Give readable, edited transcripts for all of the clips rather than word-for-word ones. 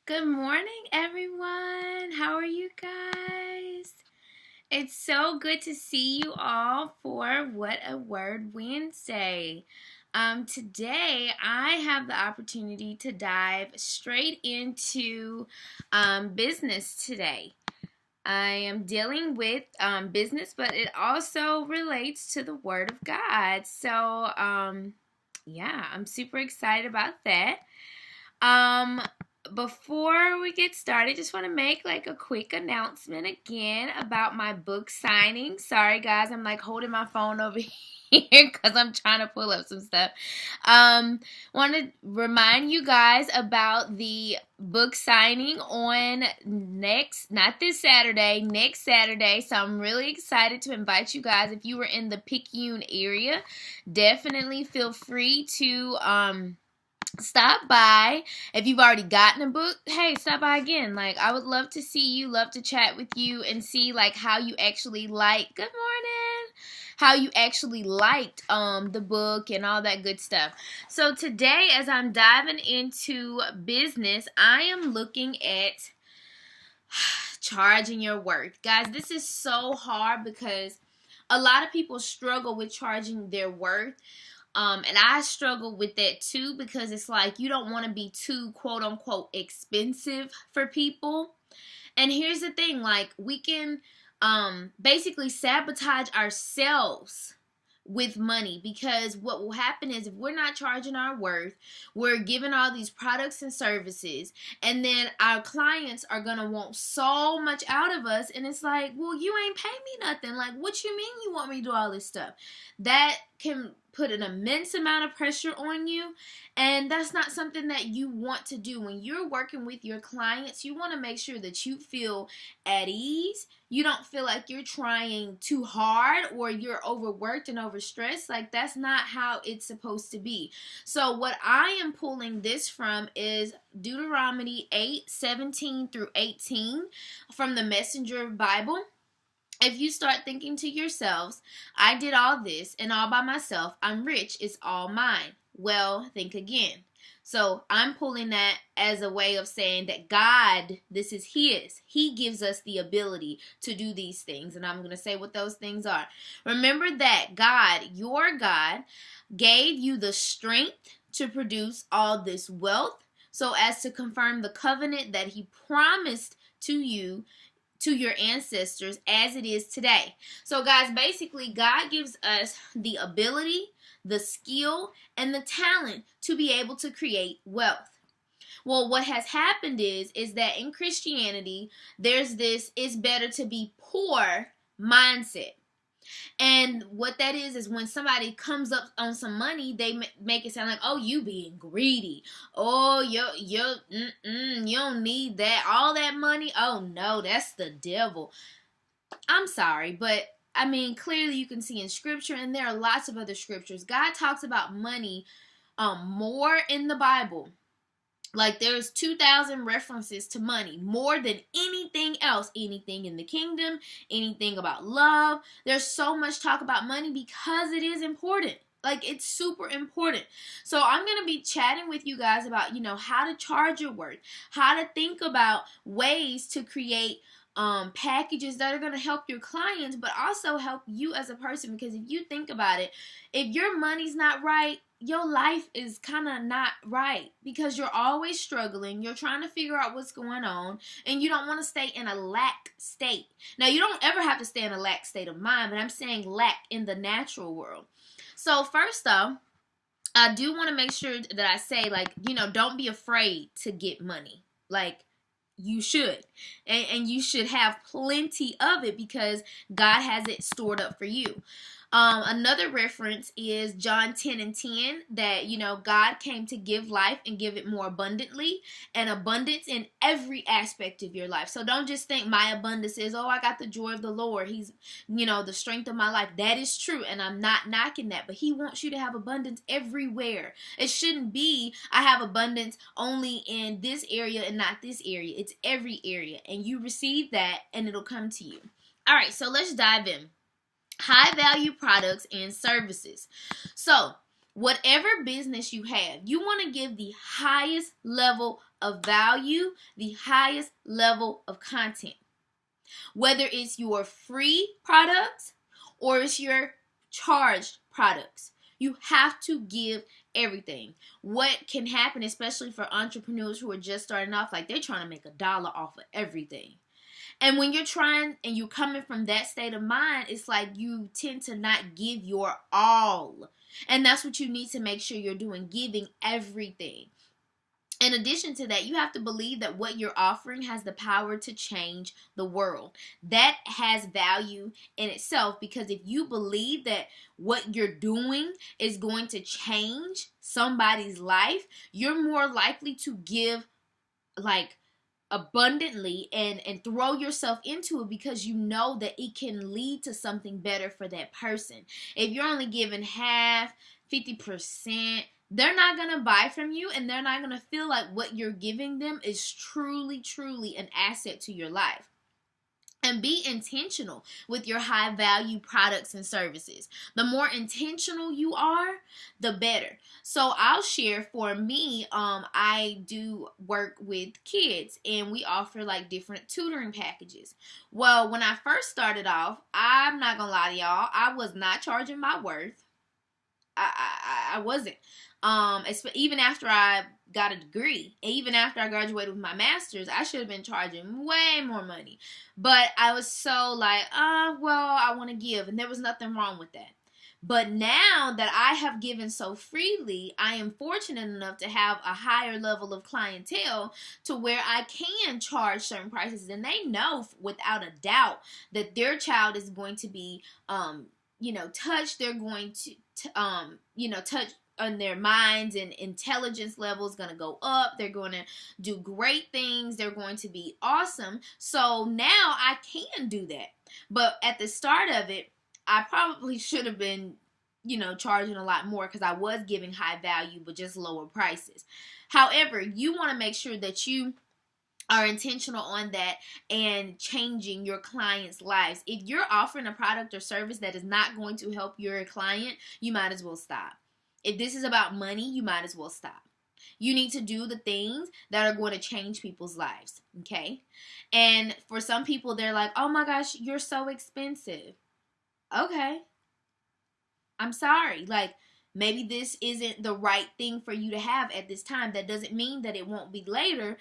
Good morning, everyone. How are you guys? It's so good to see you all for What a Word Wednesday. Today, I have the opportunity to dive straight into business today. I am dealing with business, but it also relates to the Word of God. So, yeah, I'm super excited about that. Um, Before we get started, just want to make like a quick announcement again about my book signing. Sorry guys, I'm like holding my phone over here because I'm trying to pull up some stuff. Want to remind you guys about the book signing on not this Saturday, next Saturday. So I'm really excited to invite you guys. If you were in the Picayune area, definitely feel free to stop by. If you've already gotten a book, hey, stop by again. Like, I would love to see you, love to chat with you and see like how you actually good morning, how you actually liked the book and all that good stuff. So today, as I'm diving into business, I am looking at charging your worth. Guys, this is so hard because a lot of people struggle with charging their worth. And I struggle with that too because it's like you don't want to be too quote unquote expensive for people. And here's the thing, like we can basically sabotage ourselves with money, because what will happen is if we're not charging our worth, we're giving all these products and services, and then our clients are gonna want so much out of us, and it's like, well, you ain't pay me nothing. Like, what you mean you want me to do all this stuff? That can put an immense amount of pressure on you, and that's not something that you want to do. When you're working with your clients, you want to make sure that you feel at ease. You don't feel like you're trying too hard or you're overworked and overstressed. Like, that's not how it's supposed to be. So what I am pulling this from is Deuteronomy 8:17 through 18 from the Messenger Bible. If you start thinking to yourselves, I did all this and all by myself, I'm rich, it's all mine. Well, think again. So I'm pulling that as a way of saying that God, this is His. He gives us the ability to do these things. And I'm going to say what those things are. Remember that God, your God, gave you the strength to produce all this wealth so as to confirm the covenant that He promised to you, to your ancestors, as it is today. So guys, basically God gives us the ability, the skill, and the talent to be able to create wealth. Well, what has happened is that in Christianity, there's this "it's better to be poor" mindset. And what that is when somebody comes up on some money, they make it sound like, oh, you being greedy. Oh, you don't need that. All that money. Oh, no, that's the devil. I'm sorry, but I mean, clearly you can see in scripture, and there are lots of other scriptures, God talks about money more in the Bible. Like, there's 2,000 references to money, more than anything else, anything in the kingdom, anything about love. There's so much talk about money because it is important. Like, it's super important. So I'm going to be chatting with you guys about, how to charge your worth, how to think about ways to create packages that are going to help your clients, but also help you as a person. Because if you think about it, if your money's not right, your life is kind of not right, because you're always struggling. You're trying to figure out what's going on, and you don't want to stay in a lack state. Now, you don't ever have to stay in a lack state of mind, but I'm saying lack in the natural world. So first off, I do want to make sure that I say, like, don't be afraid to get money. Like, you should. And you should have plenty of it because God has it stored up for you. Another reference is John 10:10, that, God came to give life and give it more abundantly, and abundance in every aspect of your life. So don't just think my abundance is, oh, I got the joy of the Lord. He's, the strength of my life. That is true, and I'm not knocking that, but He wants you to have abundance everywhere. It shouldn't be, I have abundance only in this area and not this area. It's every area, and you receive that, and it'll come to you. All right, so let's dive in. High value products and services. So whatever business you have, you want to give the highest level of value, the highest level of content. Whether it's your free products or it's your charged products, you have to give everything. What can happen, especially for entrepreneurs who are just starting off, like they're trying to make $1 off of everything. And when you're trying and you're coming from that state of mind, it's like you tend to not give your all. And that's what you need to make sure you're doing, giving everything. In addition to that, you have to believe that what you're offering has the power to change the world. That has value in itself, because if you believe that what you're doing is going to change somebody's life, you're more likely to give like abundantly and throw yourself into it, because you know that it can lead to something better for that person. If you're only giving half, 50%, they're not going to buy from you, and they're not going to feel like what you're giving them is truly, truly an asset to your life. And be intentional with your high value products and services. The more intentional you are, the better. So I'll share, for me, I do work with kids, and we offer like different tutoring packages. Well, when I first started off, I'm not gonna lie to y'all, I was not charging my worth. I wasn't. Even after I got a degree, even after I graduated with my master's, I should have been charging way more money. But I was so like, well, I want to give, and there was nothing wrong with that. But now that I have given so freely, I am fortunate enough to have a higher level of clientele to where I can charge certain prices, and they know without a doubt that their child is going to be, touched. They're going to touch on their minds, and intelligence level is going to go up. They're going to do great things. They're going to be awesome. So now I can do that. But at the start of it, I probably should have been, charging a lot more, because I was giving high value but just lower prices. However, you want to make sure that you are intentional on that and changing your clients' lives. If you're offering a product or service that is not going to help your client, you might as well stop. If this is about money, you might as well stop. You need to do the things that are going to change people's lives, okay? And for some people, they're like, oh my gosh, you're so expensive. Okay. I'm sorry. Like, maybe this isn't the right thing for you to have at this time. That doesn't mean that it won't be later.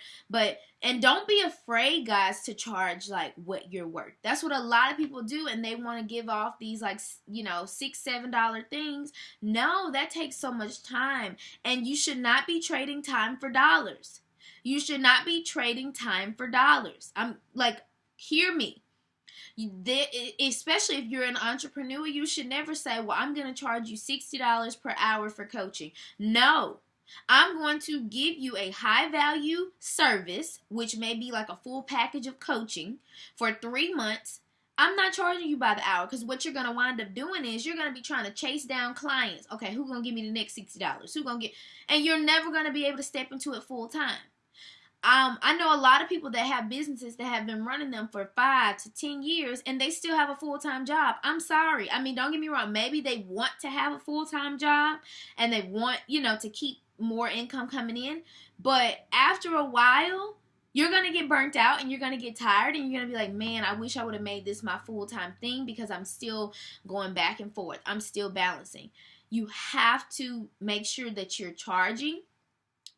And don't be afraid, guys, to charge like what you're worth. That's what a lot of people do, and they want to give off these like, $6, $7 things. No, that takes so much time, and you should not be trading time for dollars. You should not be trading time for dollars. Hear me. Especially if you're an entrepreneur, you should never say, well, I'm going to charge you $60 per hour for coaching. No, I'm going to give you a high value service, which may be like a full package of coaching for 3 months. I'm not charging you by the hour, because what you're going to wind up doing is you're going to be trying to chase down clients. Okay, who's going to give me the next $60? And you're never going to be able to step into it full time. I know a lot of people that have businesses that have been running them for 5 to 10 years, and they still have a full-time job. I'm sorry. I mean, don't get me wrong. Maybe they want to have a full-time job, and they want, to keep more income coming in. But after a while, you're going to get burnt out, and you're going to get tired, and you're going to be like, man, I wish I would have made this my full-time thing, because I'm still going back and forth. I'm still balancing. You have to make sure that you're charging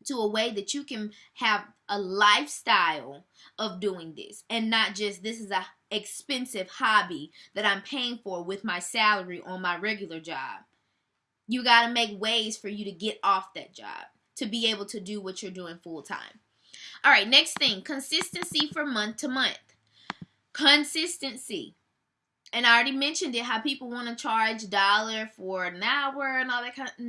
to a way that you can have a lifestyle of doing this, and not just, this is a expensive hobby that I'm paying for with my salary on my regular job. You got to make ways for you to get off that job to be able to do what you're doing full time. All right, next thing, consistency for month to month. Consistency. And I already mentioned it, how people want to charge $1 for an hour and all that kind of,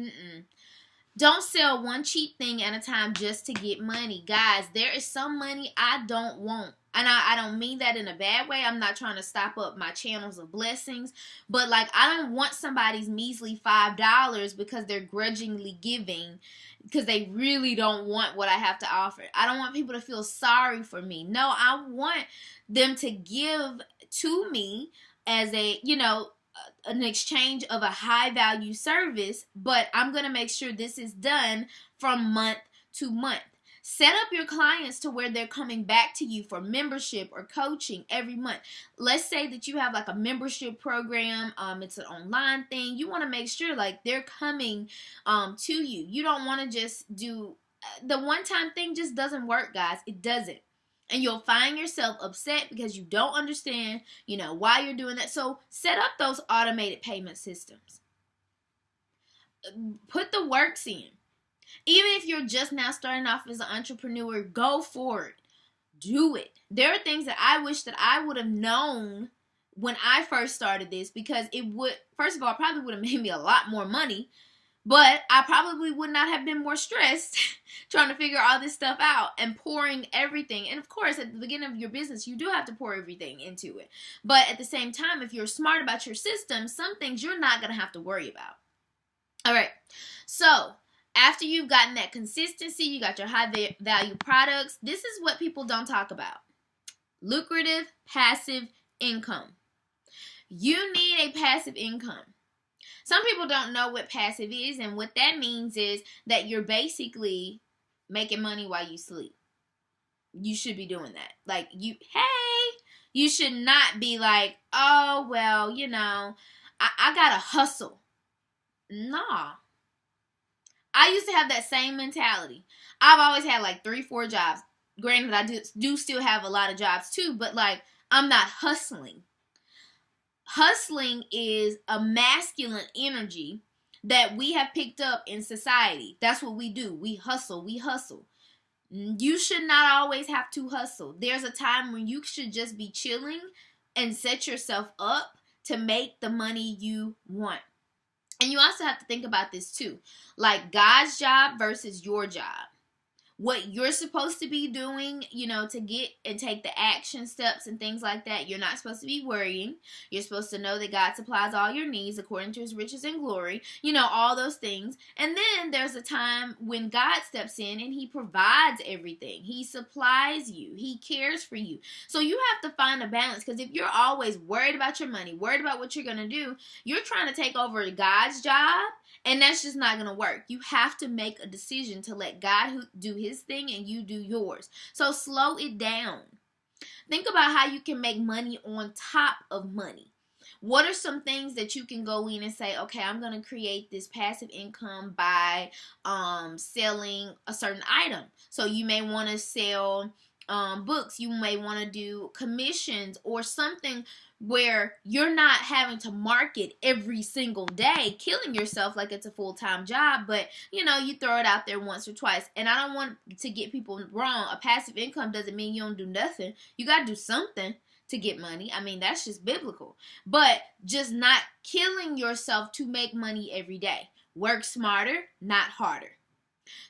Don't sell one cheap thing at a time just to get money. Guys, there is some money I don't want. And I don't mean that in a bad way. I'm not trying to stop up my channels of blessings. But like, I don't want somebody's measly $5 because they're grudgingly giving, because they really don't want what I have to offer. I don't want people to feel sorry for me. No, I want them to give to me as an exchange of a high value service, but I'm going to make sure this is done from month to month. Set up your clients to where they're coming back to you for membership or coaching every month. Let's say that you have like a membership program. It's an online thing. You want to make sure like they're coming to you. You don't want to just do the one-time thing. Just doesn't work, guys. It doesn't. And you'll find yourself upset because you don't understand, why you're doing that. So set up those automated payment systems. Put the works in. Even if you're just now starting off as an entrepreneur, go for it. Do it. There are things that I wish that I would have known when I first started this, because it would, first of all, probably would have made me a lot more money, but I probably would not have been more stressed trying to figure all this stuff out and pouring everything. And of course, at the beginning of your business, you do have to pour everything into it. But at the same time, if you're smart about your system, some things you're not going to have to worry about. All right. So after you've gotten that consistency, you got your high value products. This is what people don't talk about. Lucrative passive income. You need a passive income. Some people don't know what passive is, and what that means is that you're basically making money while you sleep. You should be doing that. Like, you should not be like, oh, well, I gotta hustle. Nah. I used to have that same mentality. I've always had like 3-4 jobs. Granted, I do still have a lot of jobs too, but like, I'm not hustling. Hustling is a masculine energy that we have picked up in society. That's what we do. We hustle. You should not always have to hustle. There's a time when you should just be chilling and set yourself up to make the money you want. And you also have to think about this too. Like God's job versus your job. What you're supposed to be doing, to get and take the action steps and things like that. You're not supposed to be worrying. You're supposed to know that God supplies all your needs according to his riches and glory. All those things. And then there's a time when God steps in and he provides everything. He supplies you. He cares for you. So you have to find a balance, because if you're always worried about your money, worried about what you're going to do, you're trying to take over God's job. And that's just not going to work. You have to make a decision to let God do his thing and you do yours. So slow it down. Think about how you can make money on top of money. What are some things that you can go in and say, okay, I'm going to create this passive income by selling a certain item. So you may want to sell books. You may want to do commissions or something where you're not having to market every single day, killing yourself like it's a full-time job, but you throw it out there once or twice. And I don't want to get people wrong. A passive income doesn't mean you don't do nothing. You got to do something to get money. I mean, that's just biblical. But just not killing yourself to make money every day. Work smarter, not harder.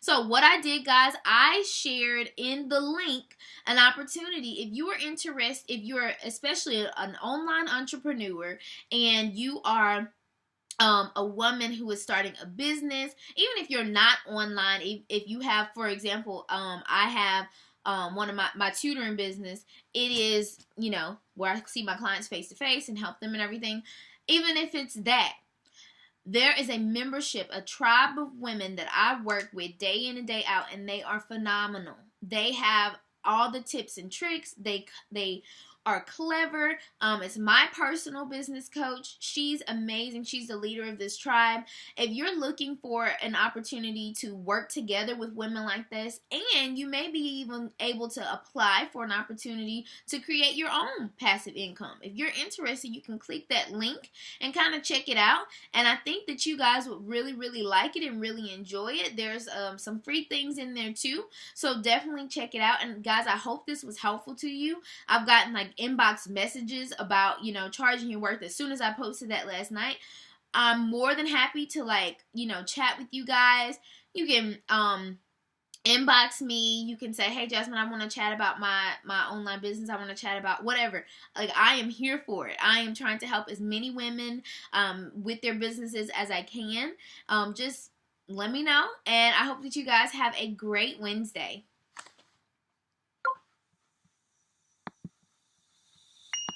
So what I did, guys, I shared in the link an opportunity. If you are interested, if you're especially an online entrepreneur and you are a woman who is starting a business, even if you're not online, if you have, for example, I have one of my tutoring business. It is, where I see my clients face to face and help them and everything. Even if it's that, there is a membership, a tribe of women that I work with day in and day out, and they are phenomenal. They have all the tips and tricks. They are clever. It's my personal business coach. She's amazing. She's the leader of this tribe. If you're looking for an opportunity to work together with women like this, and you may be even able to apply for an opportunity to create your own passive income. If you're interested, you can click that link and kind of check it out. And I think that you guys would really, really like it and really enjoy it. There's some free things in there too. So definitely check it out. And guys, I hope this was helpful to you. I've gotten inbox messages about charging your worth as soon as I posted that last night. I'm more than happy to chat with you guys. You can inbox me. You can say, hey Jasmine, I want to chat about my online business. I want to chat about whatever. I am here for it. I am trying to help as many women with their businesses as I can. Just let me know, and I hope that you guys have a great Wednesday.